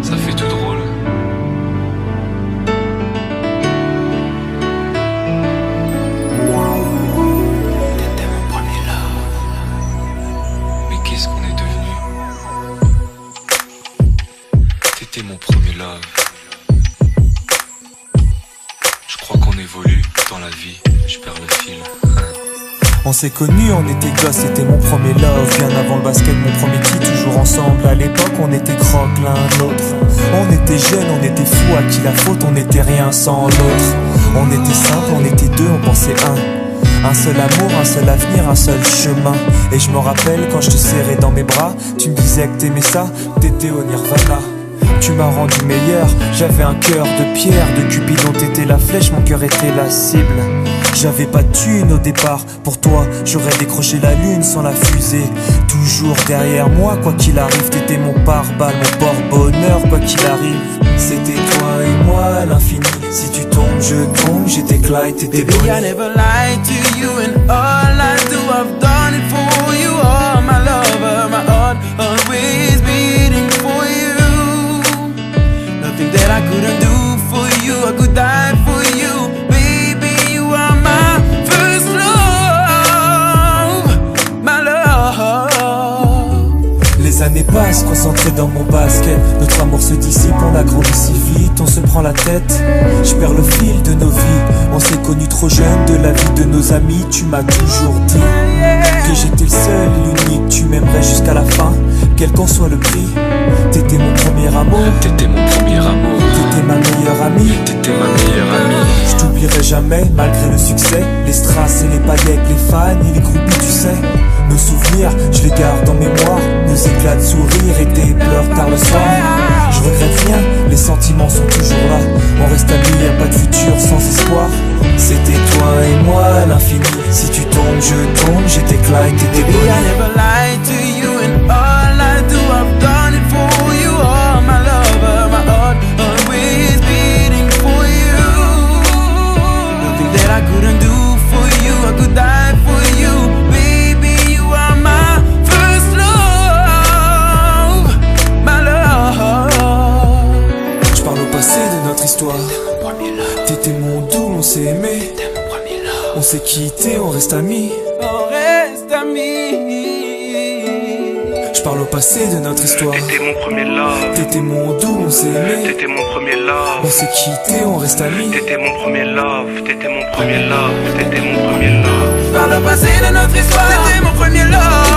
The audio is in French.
Ça fait tout drôle. T'étais mon premier love. Mais qu'est-ce qu'on est devenu? T'étais mon premier love. Je crois qu'on évolue dans la vie. Je perds le fil. On s'est connus, on était gosses, c'était mon premier love. Bien avant le basket, mon premier titre, toujours ensemble. À l'époque, on était croque l'un l'autre. On était jeunes, on était fous, à qui la faute, on n'était rien sans l'autre. On était simple, on était deux, on pensait un seul amour, un seul avenir, un seul chemin. Et je me rappelle quand je te serrais dans mes bras, tu me disais que t'aimais ça, t'étais au nirvana. Tu m'as rendu meilleur, j'avais un cœur de pierre, de Cupidon t'étais la flèche, mon cœur était la cible. J'avais pas de thune au départ, pour toi j'aurais décroché la lune sans la fusée. Toujours derrière moi, quoi qu'il arrive, t'étais mon pare-balles, mon porte-bonheur, quoi qu'il arrive. C'était toi et moi à l'infini, si tu tombes je tombe, j'étais Clyde, t'étais Baby, I never lied to you, and all I do, I've done it for you. Oh, my lover, my heart always beating for you. Nothing that I couldn't do for you, I could die for you. Baby, you are my first love, my love. Les années passent, concentrées dans mon basket. Notre amour se dissipe, on a grandi si vite, on se prend la tête. Je perds le fil de nos vies, on s'est connus trop jeunes. De la vie de nos amis, tu m'as toujours dit que j'étais le seul et l'unique. Tu m'aimerais jusqu'à la fin, quel qu'en soit le prix. T'étais mon premier amour, T'étais mon premier amour. t'étais ma meilleure amie. T'étais ma meilleure amie. Je t'oublierai jamais, malgré le succès. Les strass et les paillettes, les fans et les groupies, tu sais. Nos souvenirs, je les garde en mémoire. Nos éclats de sourire et tes pleurs tard le soir. Je regrette rien, les sentiments sont toujours là. On reste amis, y'a pas de futur sans espoir. C'était toi et moi à l'infini. Si tu tombes, je tombe, j'étais Clyde, t'étais Baby, Bonnie. I never lied to you, and all I do, I've done it for you. Oh, my lover, my heart always beating for you. Nothing that I couldn't do for you, I could die for you. Baby, you are my first love, my love. Je parle au passé de notre histoire. T'étais mon doux, on s'est aimé. On s'est quitté, on reste amis. On reste amis. Je parle au passé de notre histoire. T'étais mon premier love. T'étais mon doux, on s'est aimé. T'étais mon premier love. On s'est quitté, on reste amis. T'étais mon premier love. T'étais mon premier love. T'étais mon premier love. Par le passé de notre histoire, t'étais mon premier love.